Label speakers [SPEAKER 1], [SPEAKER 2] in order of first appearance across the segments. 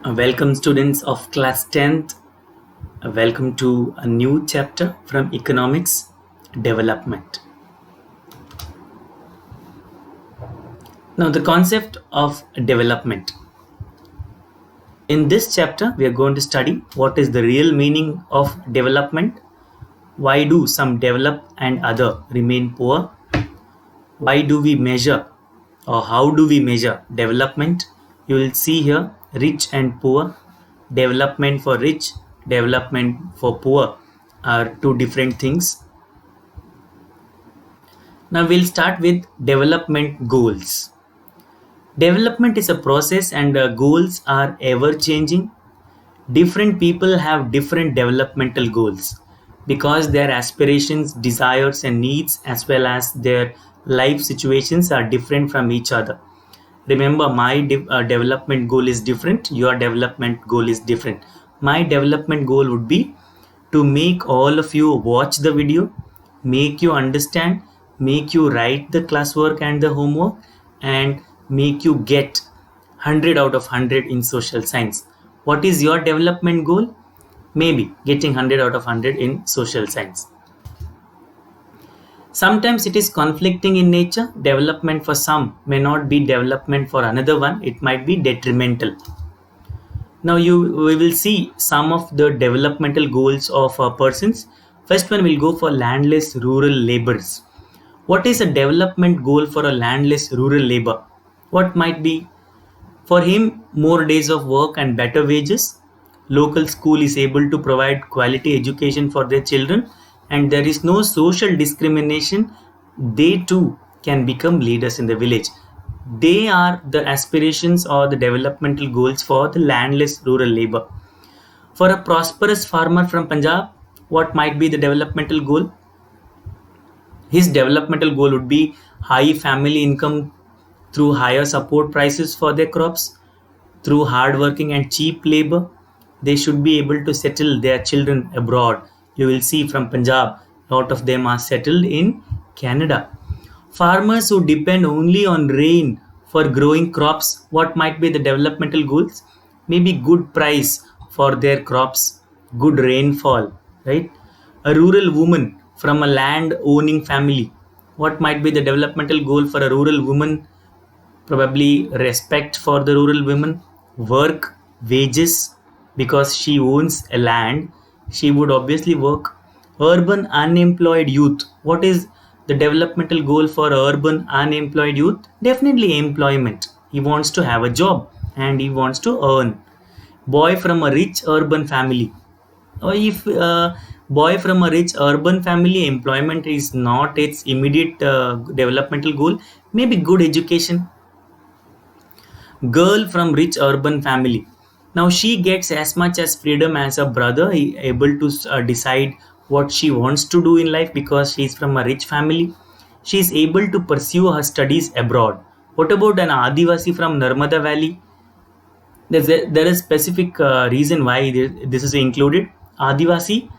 [SPEAKER 1] Welcome students of class 10th. Welcome to a new chapter from economics development. Now the concept of development. In this chapter we are going to study what is the real meaning of development, why do some develop and other remain poor, why do we measure or how do we measure development. You will see here rich and poor, development for rich, development for poor are two different things. Now we'll start with development goals. Development is a process and goals are ever changing. Different people have different developmental goals because their aspirations, desires, and needs, as well as their life situations, are different from each other. Remember, my development goal is different, your development goal is different. My development goal would be to make all of you watch the video, make you understand, make you write the classwork and the homework, and make you get 100 out of 100 in social science. What is your development goal? Maybe getting 100 out of 100 in social science. Sometimes it is conflicting in nature. Development for some may not be development for another one. It might be detrimental. Now we will see some of the developmental goals of persons. First one will go for landless rural laborers. What is a development goal for a landless rural labor? What might be? For him, more days of work and better wages. Local school is able to provide quality education for their children, and there is no social discrimination. They too can become leaders in the village. They are the aspirations or the developmental goals for the landless rural labor. For a prosperous farmer from Punjab, what might be the developmental goal? His developmental goal would be high family income through higher support prices for their crops, through hard working and cheap labor. They should be able to settle their children abroad. You will see from Punjab, a lot of them are settled in Canada. Farmers who depend only on rain for growing crops, what might be the developmental goals? Maybe good price for their crops, good rainfall, right? A rural woman from a land owning family, what might be the developmental goal for a rural woman? Probably respect for the rural women, work, wages, because she owns a land, she would obviously work. Urban unemployed youth, what is the developmental goal for urban unemployed youth? Definitely employment. He wants to have a job and he wants to earn. Boy from a rich urban family, or if boy from a rich urban family, employment is not its immediate developmental goal, maybe good education. Girl from rich urban family, now she gets as much as freedom as a brother, he able to decide what she wants to do in life because she is from a rich family. She is able to pursue her studies abroad. What about an Adivasi from Narmada Valley? There is specific reason why this is included. Adivasi,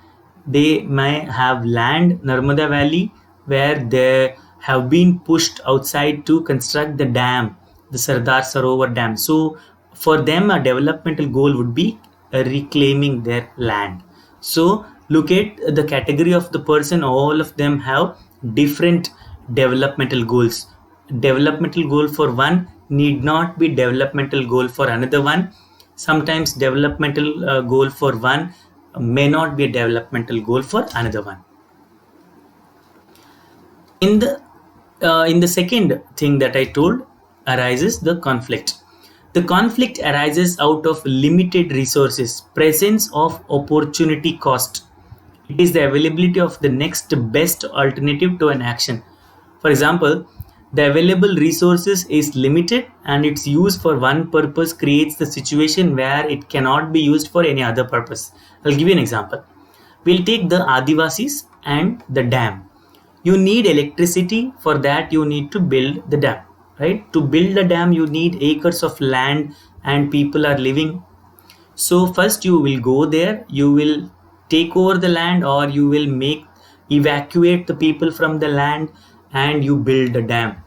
[SPEAKER 1] they may have land Narmada Valley where they have been pushed outside to construct the dam, the Sardar Sarovar Dam. So for them, a developmental goal would be reclaiming their land. So look at the category of the person. All of them have different developmental goals. Developmental goal for one need not be developmental goal for another one. Sometimes developmental goal for one may not be a developmental goal for another one. In the second thing that I told, arises the conflict. The conflict arises out of limited resources, presence of opportunity cost. It is the availability of the next best alternative to an action. For example, the available resources is limited and its use for one purpose creates the situation where it cannot be used for any other purpose. I'll give you an example. We'll take the Adivasis and the dam. You need electricity, for that you need to build the dam, right? To build a dam you need acres of land and people are living. So first you will go there, you will take over the land, or you will evacuate the people from the land, and you build a dam.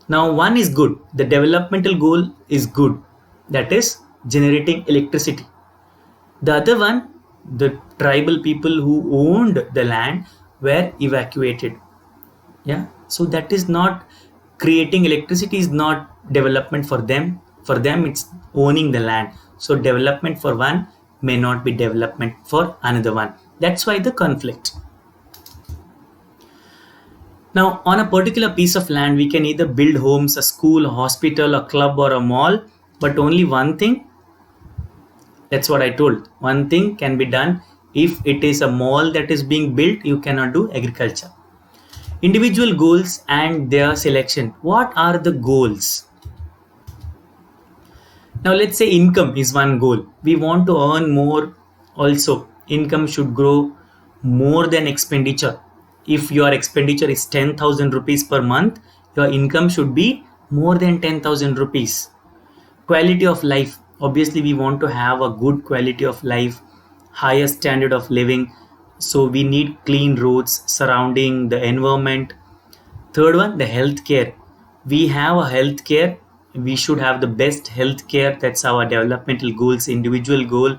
[SPEAKER 1] Now one is good, the developmental goal is good, that is generating electricity. The other one, the tribal people who owned the land were evacuated. Yeah, so that is not creating electricity, is not development for them. For them, it's owning the land. So development for one may not be development for another one. That's why the conflict. Now, on a particular piece of land, we can either build homes, a school, a hospital, a club, or a mall, but only one thing. That's what I told. One thing can be done. If it is a mall that is being built, you cannot do agriculture. Individual goals and their selection. What are the goals? Now, let's say income is one goal. We want to earn more also. Income should grow more than expenditure. If your expenditure is 10,000 rupees per month, your income should be more than 10,000 rupees. Quality of life. Obviously, we want to have a good quality of life, higher standard of living. So we need clean roads surrounding the environment. Third one, the healthcare. We have a healthcare. We should have the best healthcare. That's our developmental goals, individual goal.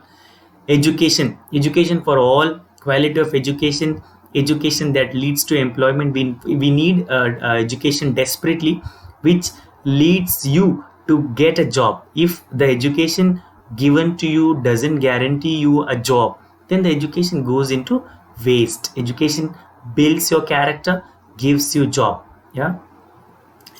[SPEAKER 1] Education. Education for all. Quality of education. Education that leads to employment. We need education desperately, which leads you to get a job. If the education given to you doesn't guarantee you a job, then the education goes into waste. Education builds your character, gives you job. Yeah.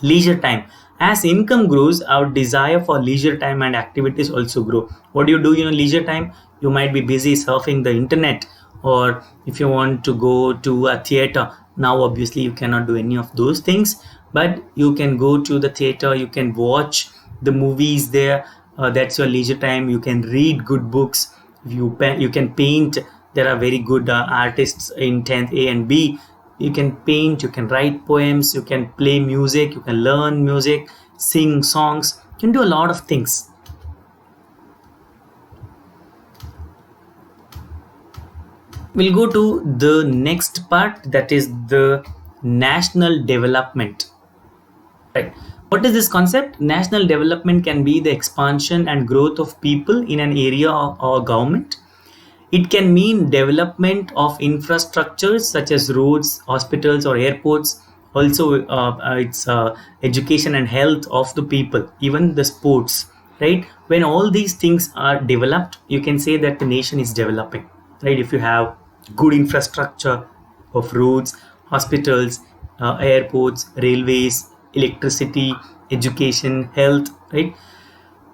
[SPEAKER 1] Leisure time. As income grows, our desire for leisure time and activities also grow. What do you do in your leisure time? You might be busy surfing the internet, or if you want to go to a theater. Now obviously you cannot do any of those things, but you can go to the theater, you can watch the movies there. That's your leisure time. You can read good books. You can paint. There are very good artists in 10th A and B. You can paint, you can write poems, you can play music, you can learn music, sing songs, you can do a lot of things. We'll go to the next part, that is the national development. Right. What is this concept? National development can be the expansion and growth of people in an area or government. It can mean development of infrastructures such as roads, hospitals, or airports. Also, it's education and health of the people, even the sports, right? When all these things are developed, you can say that the nation is developing, right? If you have good infrastructure of roads, hospitals, airports, railways, electricity, education, health, right?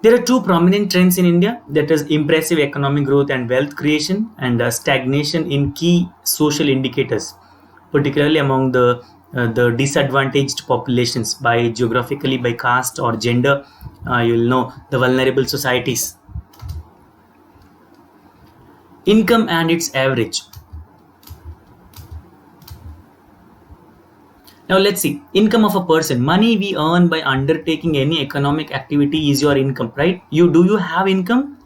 [SPEAKER 1] There are two prominent trends in India, that is impressive economic growth and wealth creation, and stagnation in key social indicators, particularly among the disadvantaged populations by geographically, by caste or gender. You'll know the vulnerable societies. Income and its average. Now let's see, income of a person. Money we earn by undertaking any economic activity is your income, right? Do you have income?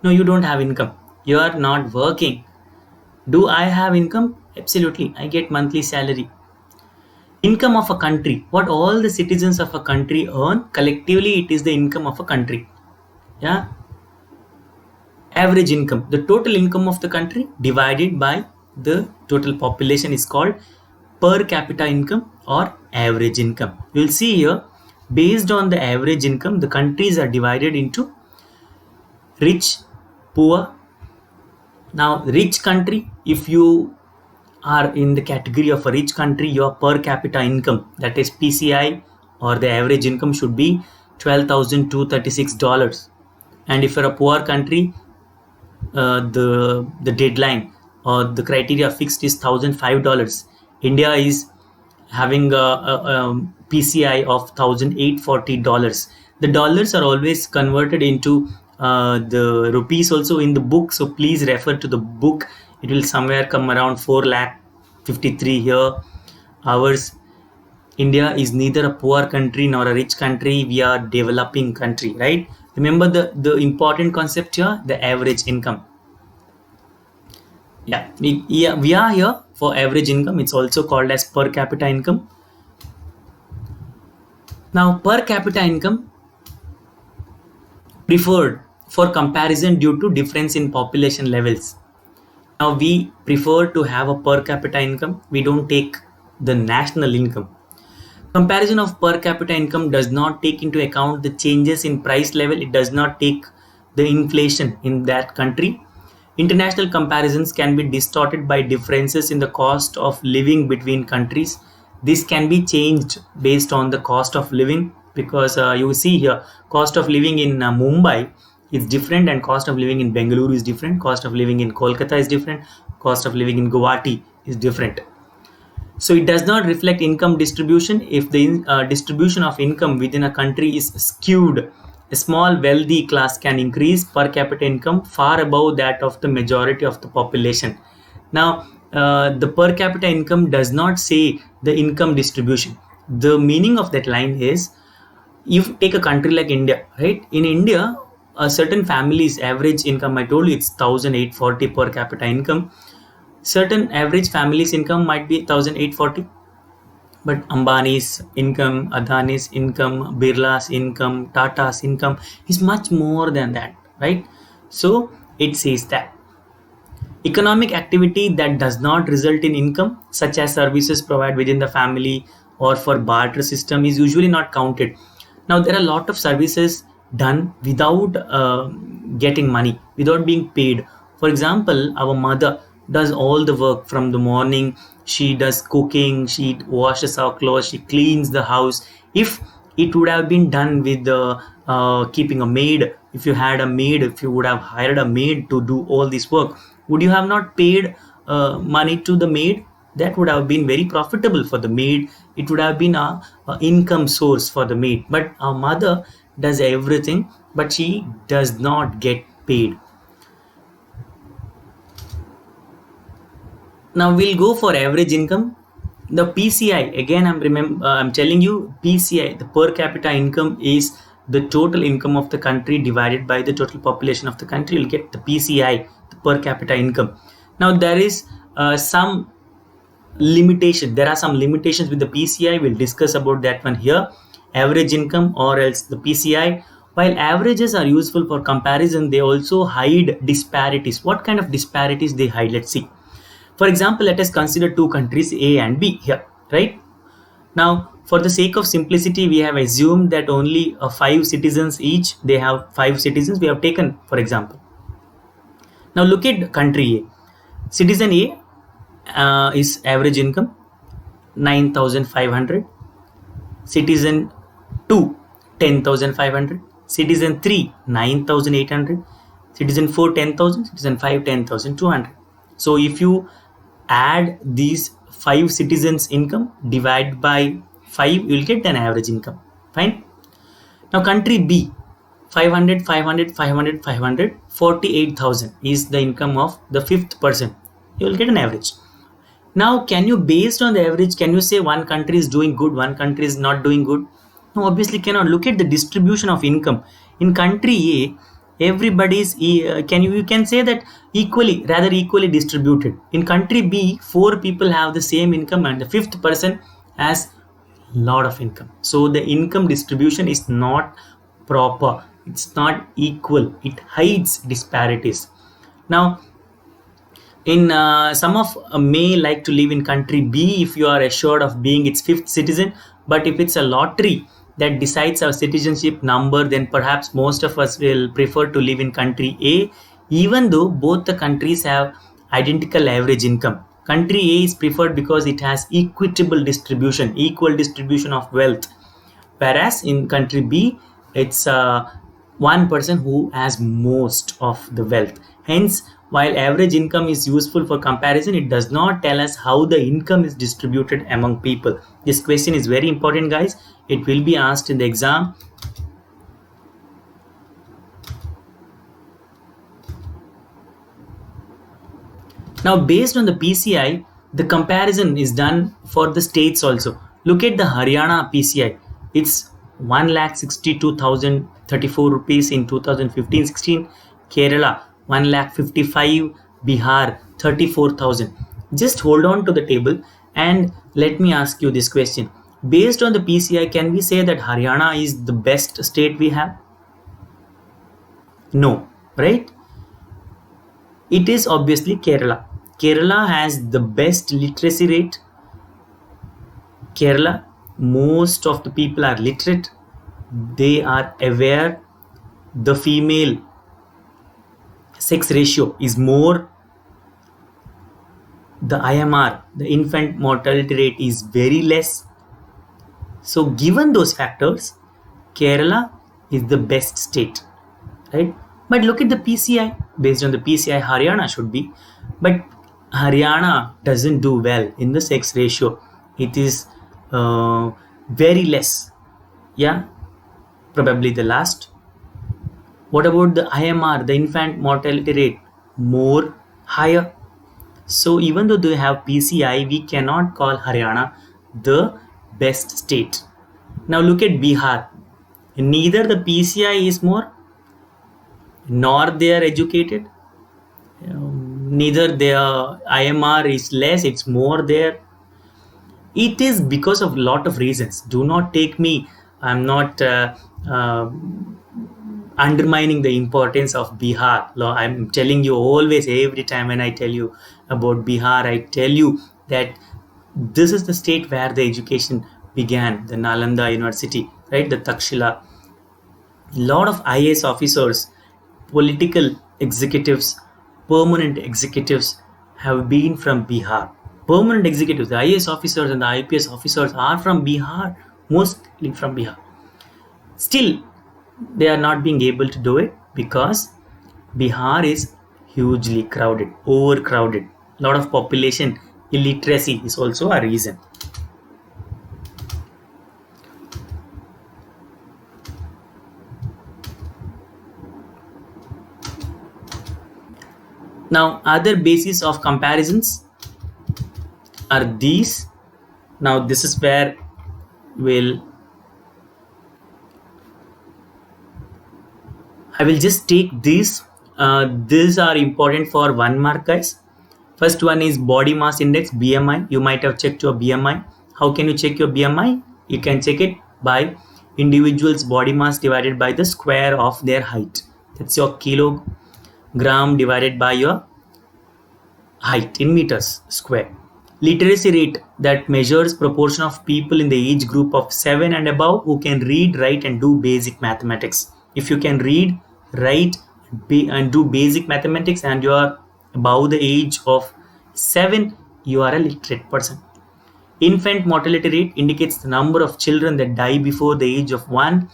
[SPEAKER 1] No, you don't have income. You are not working. Do I have income? Absolutely. I get monthly salary. Income of a country. What all the citizens of a country earn, collectively it is the income of a country. Yeah. Average income. The total income of the country divided by the total population is called per capita income or average income. You will see here, based on the average income, the countries are divided into rich, poor. Now, rich country, if you are in the category of a rich country, your per capita income, that is PCI, or the average income should be $12,236. And if you're a poor country, the deadline or the criteria fixed is $1,005. India is having a PCI of $1,840. The dollars are always converted into the rupees also in the book, so please refer to the book. It will somewhere come around 4,53 here. Ours, India is neither a poor country nor a rich country. We are developing country, right? Remember the important concept here, the average income. Yeah, we are here for average income. It's also called as per capita income. Now, per capita income preferred for comparison due to difference in population levels. Now we prefer to have a per capita income. We don't take the national income. Comparison of per capita income does not take into account the changes in price level. It does not take the inflation in that country. International comparisons can be distorted by differences in the cost of living between countries. This can be changed based on the cost of living, because you see here cost of living in Mumbai is different and cost of living in Bengaluru is different, cost of living in Kolkata is different, cost of living in Guwahati is different. So it does not reflect income distribution. If the distribution of income within a country is skewed, a small wealthy class can increase per capita income far above that of the majority of the population. Now, the per capita income does not say the income distribution. The meaning of that line is, if you take a country like India, right? In India, a certain family's average income, I told you it's 1,840 per capita income. Certain average family's income might be 1,840, but Ambani's income, Adani's income, Birla's income, Tata's income is much more than that, right? So it says that economic activity that does not result in income, such as services provided within the family or for barter system, is usually not counted. Now there are a lot of services done without getting money, without being paid. For example, our mother does all the work from the morning. She does cooking, she washes our clothes, she cleans the house. If it would have been done with the keeping a maid, if you had a maid, if you would have hired a maid to do all this work, would you have not paid money to the maid? That would have been very profitable for the maid. It would have been a income source for the maid. But our mother does everything, but she does not get paid. Now we'll go for average income. The PCI, again, I'm telling you, PCI, the per capita income, is the total income of the country divided by the total population of the country. You'll get the PCI, the per capita income. Now there is some limitation. There are some limitations with the PCI. We'll discuss about that one here. Average income or else the PCI. While averages are useful for comparison, they also hide disparities. What kind of disparities they hide? Let's see. For example, let us consider two countries A and B here, right? Now, for the sake of simplicity, we have assumed that only 5 citizens each. They have 5 citizens. We have taken, for example. Now look at country A. Citizen A is average income 9,500. Citizen 2, 10,500. Citizen 3, 9,800. Citizen 4, 10,000. Citizen 5, 10,200. So if you add these 5 citizens income, divide by 5, you will get an average income. Fine. Now country B, 500, 500, 500, 500, 48,000 is the income of the 5th person. You will get an average. Now can you, based on the average, can you say one country is doing good, one country is not doing good? No, obviously cannot. Look at the distribution of income. In country A, everybody is you can say that rather equally distributed. In country B, 4 people have the same income and the 5th person has lot of income. So the income distribution is not proper, it's not equal, it hides disparities. Now in some of may like to live in country B if you are assured of being its 5th citizen, but if it's a lottery that decides our citizenship number, then perhaps most of us will prefer to live in country A, even though both the countries have identical average income. Country A is preferred because it has equitable distribution, equal distribution of wealth, whereas in country B, it's one person who has most of the wealth. Hence, while average income is useful for comparison, it does not tell us how the income is distributed among people. This question is very important, guys. It will be asked in the exam. Now, based on the PCI, the comparison is done for the states also. Look at the Haryana PCI. It's 1,62,034 rupees in 2015-16. Kerala 1,55,000. Bihar 34,000. Just hold on to the table and let me ask you this question. Based on the PCI, can we say that Haryana is the best state we have? No, right? It is obviously Kerala. Kerala has the best literacy rate. Kerala, most of the people are literate. They are aware the female sex ratio is more. The IMR, the infant mortality rate, is very less. So, given those factors, Kerala is the best state, right? But look at the PCI. Based on the PCI, Haryana should be, but Haryana doesn't do well in the sex ratio. It is very less. Yeah, probably the last. What about the IMR, the infant mortality rate? More higher. So even though they have PCI, we cannot call Haryana the best state. Now look at Bihar. Neither the PCI is more, nor they are educated. Neither their IMR is less, it's more there. It is because of a lot of reasons. Do not take me, I'm not uh, undermining the importance of Bihar. I'm telling you always, every time when I tell you about Bihar, I tell you that this is the state where the education began, the Nalanda University, right? The Takshila. A lot of IAS officers, political executives, permanent executives have been from Bihar. Permanent executives, the IAS officers and the IPS officers are from Bihar, mostly from Bihar. Still, they are not being able to do it because Bihar is hugely crowded, overcrowded. A lot of population illiteracy is also a reason. Now, other bases of comparisons are these. Now, this is where I will just take these. These are important for 1 mark, guys. First one is body mass index, BMI. You might have checked your BMI. How can you check your BMI? You can check it by individual's body mass divided by the square of their height. That's your kilogram divided by your height in meters square. Literacy rate, that measures proportion of people in the age group of 7 and above who can read, write and do basic mathematics. If you can read, write and do basic mathematics and you are above the age of 7, you are a literate person. Infant mortality rate indicates the number of children that die before the age of 1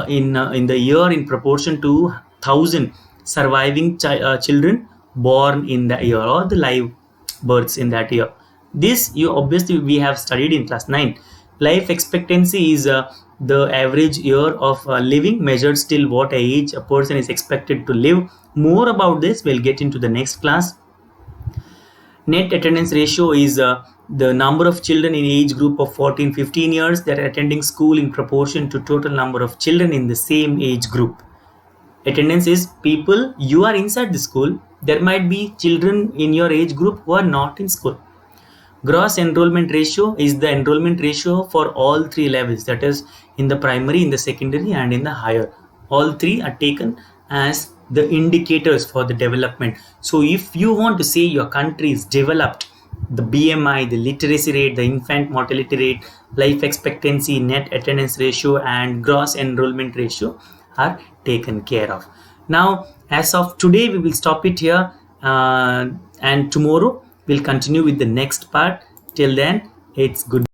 [SPEAKER 1] in the year in proportion to 1,000 surviving children born in the year, or the live births in that year. This you obviously we have studied in class 9. Life expectancy is the average year of living measured till what age a person is expected to live. More about this we'll get into the next class. Net attendance ratio is the number of children in age group of 14-15 years that are attending school in proportion to total number of children in the same age group. Attendance is people, you are inside the school, there might be children in your age group who are not in school. Gross enrollment ratio is the enrollment ratio for all 3 levels, that is in the primary, in the secondary and in the higher. All 3 are taken as the indicators for the development. So if you want to say your country is developed, the BMI, the literacy rate, the infant mortality rate, life expectancy, net attendance ratio and gross enrollment ratio are taken care of. Now, as of today, we will stop it here and tomorrow we'll continue with the next part. Till then, it's good.